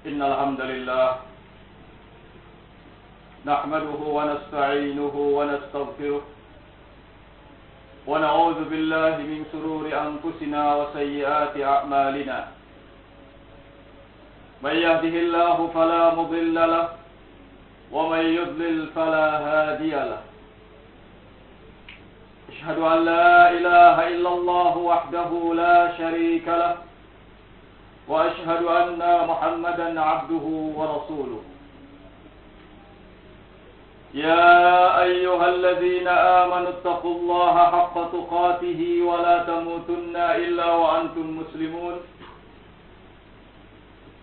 إن الحمد لله نحمده ونستعينه ونستغفره ونعوذ بالله من شرور أنفسنا وسيئات أعمالنا من يهده الله فلا مضل له ومن يضلل فلا هادي له أشهد أن لا إله إلا الله وحده لا شريك له وأشهد أن محمدا عبده ورسوله يا أيها الذين آمنوا اتقوا الله حق تقاته ولا تموتن إلا وأنتم مسلمون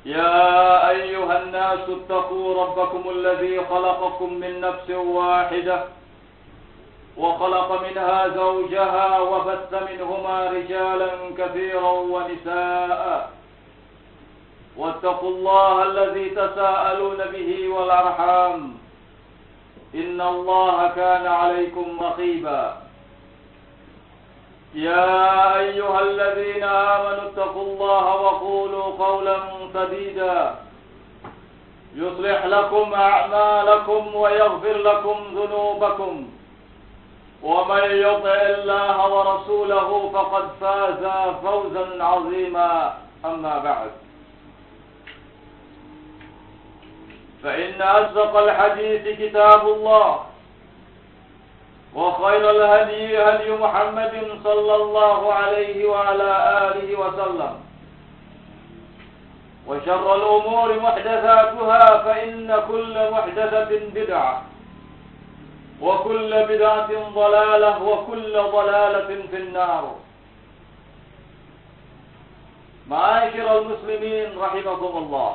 يا أيها الناس اتقوا ربكم الذي خلقكم من نفس واحدة وخلق منها زوجها وبث منهما رجالا كثيرا ونساء واتقوا الله الذي تساءلون به والأرحام إن الله كان عليكم رقيبا يا أيها الذين آمنوا اتقوا الله وقولوا قولا سديدا يصلح لكم أعمالكم ويغفر لكم ذنوبكم ومن يطع الله ورسوله فقد فاز فوزا عظيما أما بعد فإن أصدق الحديث كتاب الله وخير الهدي هدي محمد صلى الله عليه وعلى آله وسلم وشر الأمور محدثاتها فإن كل محدثة بدعة وكل بدعة ضلالة وكل ضلالة في النار. معاشر المسلمين رحمكم الله.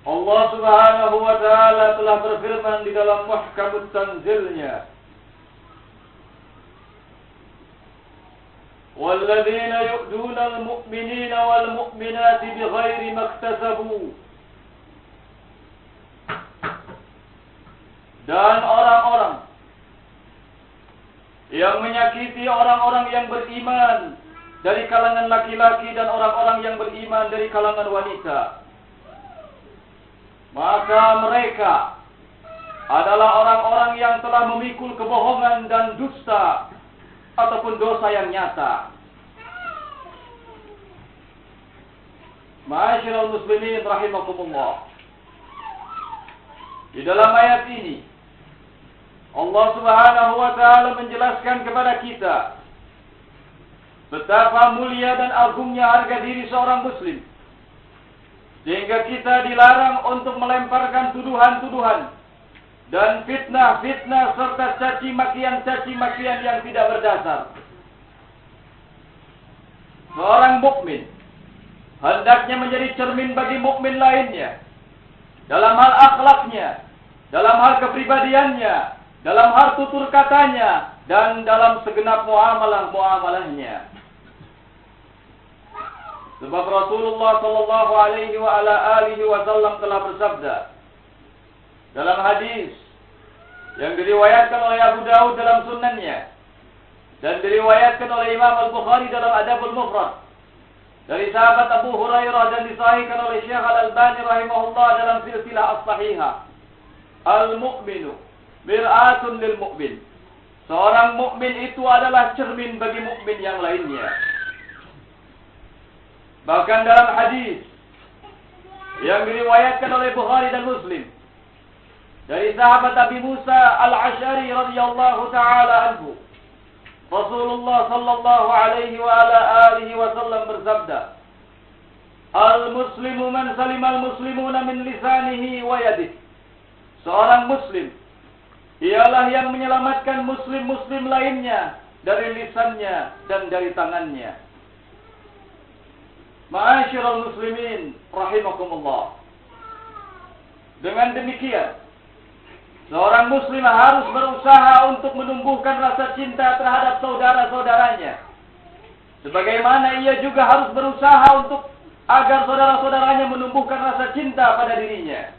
Allah Subhanahu wa taala telah berfirman di dalam Muhkamut Tanzilnya, "Walladzina yu'duna al-mu'minina wal mu'minati bighairi maktasabu." Dan orang-orang yang menyakiti orang-orang yang beriman dari kalangan laki-laki dan orang-orang yang beriman dari kalangan wanita, maka mereka adalah orang-orang yang telah memikul kebohongan dan dusta ataupun dosa yang nyata. Ma'asyiral muslimin rahimakumullah. Di dalam ayat ini Allah Subhanahu wa taala menjelaskan kepada kita betapa mulia dan agungnya harga diri seorang muslim, sehingga kita dilarang untuk melemparkan tuduhan-tuduhan dan fitnah-fitnah serta caci makian yang tidak berdasar. Seorang mukmin hendaknya menjadi cermin bagi mukmin lainnya dalam hal akhlaknya, dalam hal kepribadiannya, dalam hal tutur katanya, dan dalam segenap muamalah-muamalahnya. Sebab Rasulullah sallallahu alaihi wa ala alihi wasallam telah bersabda dalam hadis yang diriwayatkan oleh Abu Daud dalam sunannya dan diriwayatkan oleh Imam Al-Bukhari dalam Adabul Mufrad dari sahabat Abu Hurairah dan disahihkan oleh Syekh Al-Albani rahimahullah dalam silsilah as-sahihah, "Al-mu'minu mir'atun lil mu'min." Seorang mukmin itu adalah cermin bagi mukmin yang lainnya. Bahkan dalam hadis yang diriwayatkan oleh Bukhari dan Muslim dari sahabat Abi Musa Al-Asy'ari radhiyallahu taala anhu, Rasulullah sallallahu alaihi wa ala alihi wasallam bersabda, "Al-muslimu man salimal muslimuna min lisanihi wa yadihi." Seorang muslim ialah yang menyelamatkan muslim-muslim lainnya dari lisannya dan dari tangannya. Ma'asyiral muslimin rahimakumullah. Dengan demikian, seorang muslim harus berusaha untuk menumbuhkan rasa cinta terhadap saudara-saudaranya, sebagaimana ia juga harus berusaha untuk agar saudara-saudaranya menumbuhkan rasa cinta pada dirinya.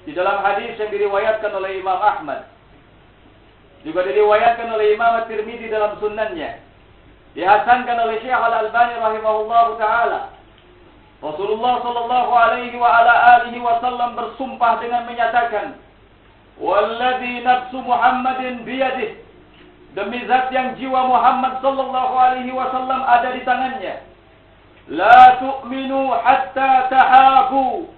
Di dalam hadis yang diriwayatkan oleh Imam Ahmad, juga diriwayatkan oleh Imam At-Tirmidzi dalam sunannya, dihasankan oleh Syekh Al-Albani rahimahullahu taala. Rasulullah sallallahu alaihi wa ala alihi wasallam bersumpah dengan menyatakan, "Walladzi nafsu Muhammadin biyadihi," demi zat yang jiwa Muhammad sallallahu alaihi wasallam ada di tangannya, "La tu'minu hatta tahabu."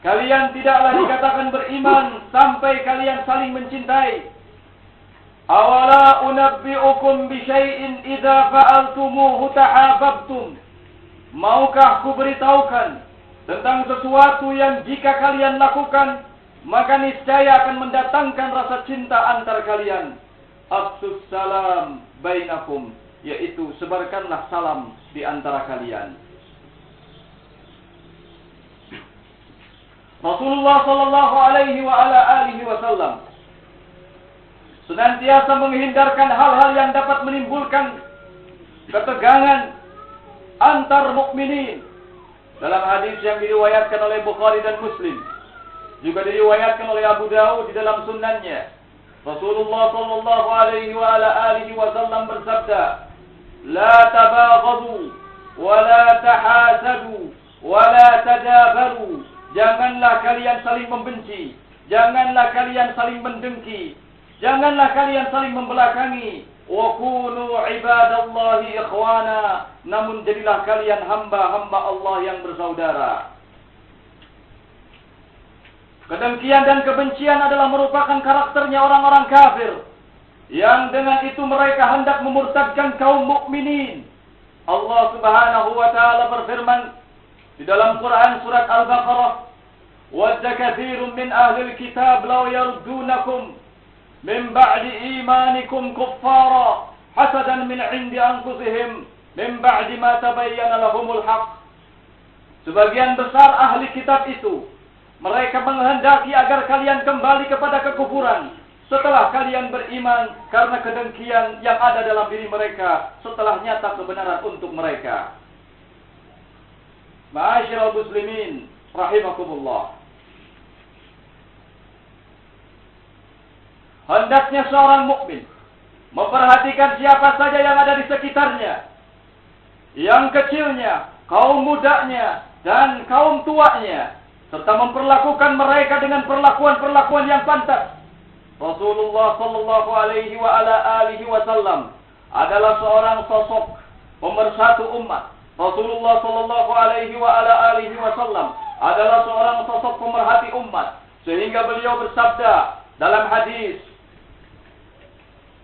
Kalian tidaklah dikatakan beriman sampai kalian saling mencintai. "Awala unabbi'ukum bi syai'in idza fa'altumuhu tahabbtum." Maukah ku beritahukan tentang sesuatu yang jika kalian lakukan, maka niscaya akan mendatangkan rasa cinta antar kalian. Afsus salam bainakum, yaitu sebarkanlah salam di antara kalian. Rasulullah sallallahu alaihi wa ala alihi wasallam senantiasa menghindarkan hal-hal yang dapat menimbulkan ketegangan antar mukminin. Dalam hadis yang diriwayatkan oleh Bukhari dan Muslim, juga diriwayatkan oleh Abu Dawud di dalam sunannya, Rasulullah sallallahu alaihi wa ala alihi wasallam bersabda, "La tabaghadu wa la tahasadu wa la tadabaru." Janganlah kalian saling membenci, janganlah kalian saling mendengki, janganlah kalian saling membelakangi. Wa kunu ibadallahi ikhwana, namun jadilah kalian hamba-hamba Allah yang bersaudara. Kedengkian dan kebencian adalah merupakan karakternya orang-orang kafir, yang dengan itu mereka hendak memurtadkan kaum mukminin. Allah Subhanahu wa taala berfirman di dalam Quran surat Al-Baqarah, "Wadda katsirun min ahlil kitab law yardunakum min ba'di imanikum kuffara hasadan min 'indi anfusihim min ba'di ma tabayyana lahumul haqq." Sebagian besar ahli kitab itu mereka menghendaki agar kalian kembali kepada kekufuran setelah kalian beriman karena kedengkian yang ada dalam diri mereka setelah nyata kebenaran untuk mereka. Ma'asyiral muslimin rahimakumullah. Hendaknya seorang mukmin memperhatikan siapa saja yang ada di sekitarnya, yang kecilnya, kaum mudanya, dan kaum tuanya, serta memperlakukan mereka dengan perlakuan-perlakuan yang pantas. Rasulullah sallallahu alaihi wa ala alihi wasallam adalah seorang sosok pemersatu umat. Rasulullah sallallahu alaihi wa ala alihi wasallam adalah seorang sosok pemerhati umat, sehingga beliau bersabda dalam hadis,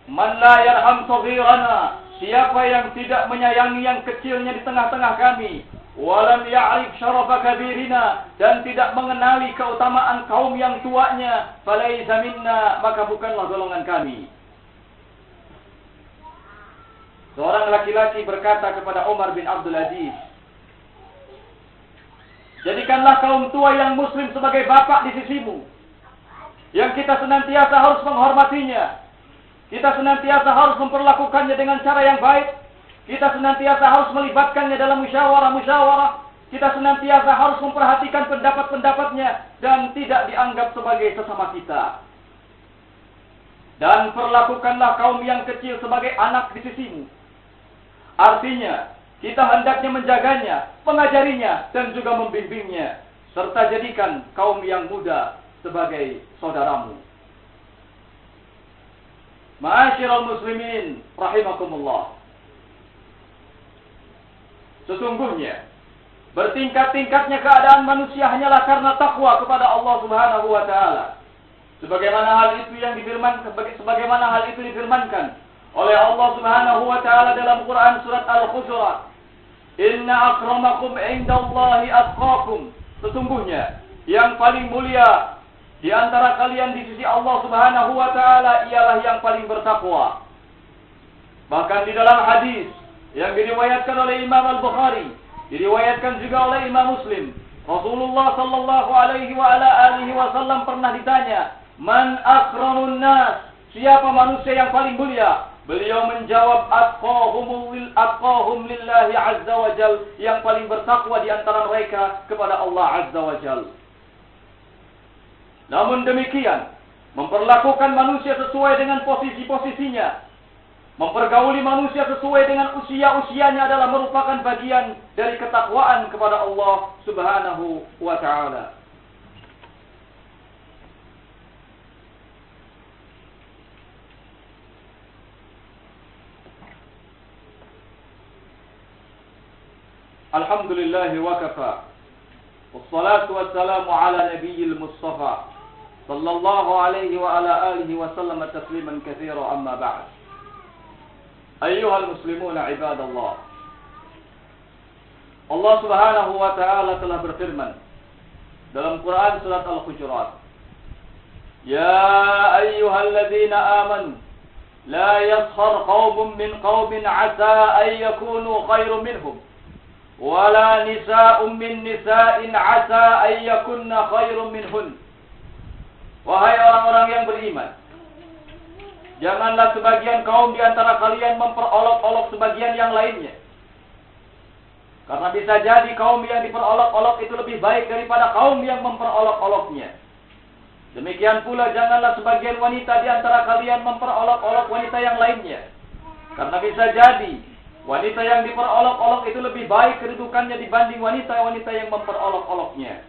"Man la yarham saghirana," siapa yang tidak menyayangi yang kecilnya di tengah-tengah kami, "walam ya'rif syarafa kabirina," dan tidak mengenali keutamaan kaum yang tuanya, "falaisa minna," maka bukanlah golongan kami. Seorang laki-laki berkata kepada Umar bin Abdul Aziz, "Jadikanlah kaum tua yang muslim sebagai bapak di sisimu, yang kita senantiasa harus menghormatinya, kita senantiasa harus memperlakukannya dengan cara yang baik, kita senantiasa harus melibatkannya dalam musyawarah-musyawarah, kita senantiasa harus memperhatikan pendapat-pendapatnya dan tidak dianggap sebagai sesama kita. Dan perlakukanlah kaum yang kecil sebagai anak di sisimu." Artinya, kita hendaknya menjaganya, mengajarinya, dan juga membimbingnya, serta jadikan kaum yang muda sebagai saudaramu. Ma'asyiral muslimin rahimakumullah. Sesungguhnya bertingkat-tingkatnya keadaan manusia hanyalah karena takwa kepada Allah Subhanahu wa taala. Sebagaimana hal itu difirmankan oleh Allah Subhanahu wa taala dalam Quran surat Al-Hujurat, "Inna akramakum indallahi atqakum." Sesungguhnya yang paling mulia di antara kalian di sisi Allah Subhanahu wa taala ialah yang paling bertakwa. Bahkan di dalam hadis yang diriwayatkan oleh Imam Al-Bukhari, diriwayatkan juga oleh Imam Muslim, Rasulullah sallallahu alaihi wa ala alihi wasallam pernah ditanya, "Man akramun nas?" Siapa manusia yang paling mulia? Beliau menjawab, atqahum lillahi azza wa jal, yang paling bertakwa di antara mereka kepada Allah azza wa jal. Namun demikian, memperlakukan manusia sesuai dengan posisi-posisinya, Mempergauli manusia sesuai dengan usia-usianya adalah merupakan bagian dari ketakwaan kepada Allah Subhanahu wa ta'ala. Alhamdulillah wa kafa. Wassalatu wassalamu ala nabiyil Mustafa sallallahu alaihi wa ala alihi wa sallam tasliman katsira amma ba'd. Ayyuhal muslimuna ibadallah. Allah Subhanahu wa ta'ala telah berfirman dalam Quran surat Al-Hujurat, Ya ayyuhalladzina amanu la yaskhar qaumun min qaumin 'asa an yakunu khairum minhum wala nisa'un min nisa'in 'asa an yakunna khairum minhun. Wahai orang-orang yang beriman, janganlah sebagian kaum di antara kalian memperolok-olok sebagian yang lainnya. Karena bisa jadi kaum yang diperolok-olok itu lebih baik daripada kaum yang memperolok-oloknya. Demikian pula janganlah sebagian wanita di antara kalian memperolok-olok wanita yang lainnya. Karena bisa jadi wanita yang diperolok-olok itu lebih baik kedudukannya dibanding wanita-wanita yang memperolok-oloknya.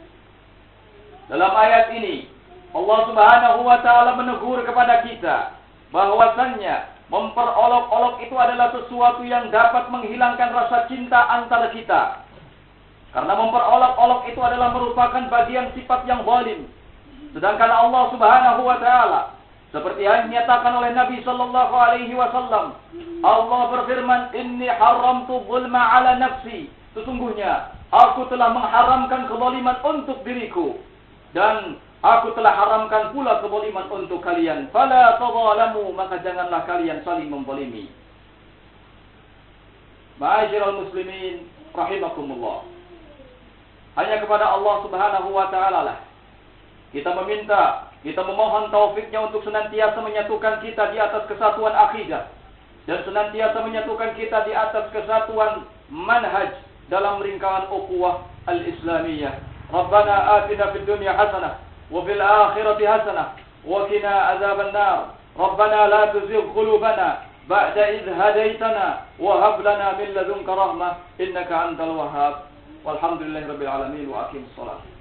Dalam ayat ini, Allah Subhanahu wa ta'ala menegur kepada kita bahwasannya memperolok-olok itu adalah sesuatu yang dapat menghilangkan rasa cinta antara kita. Karena memperolok-olok itu adalah merupakan bagian sifat yang zalim. Sedangkan Allah Subhanahu wa ta'ala seperti yang dinyatakan oleh Nabi sallallahu alaihi wasallam, Allah berfirman, "Inni haramtu zulma 'ala nafsi." Sesungguhnya aku telah mengharamkan kezaliman untuk diriku dan aku telah haramkan pula kezaliman untuk kalian. Fala tadzalamu, maka janganlah kalian saling menzalimi. Ma'asyiral muslimin rahimakumullah. Hanya kepada Allah Subhanahu wa ta'ala lah kita meminta, kita memohon taufiknya untuk senantiasa menyatukan kita di atas kesatuan akidah dan senantiasa menyatukan kita di atas kesatuan manhaj dalam lingkaran ukhuwah al-islamiyah. Rabbana atina fid dunya hasanah وفي الآخرة حسنة وقنا عذاب النار ربنا لا تزغ قلوبنا بعد إذ هديتنا وهب لنا من لدنك رحمة إنك أنت الوهاب والحمد لله رب العالمين وأقم الصلاة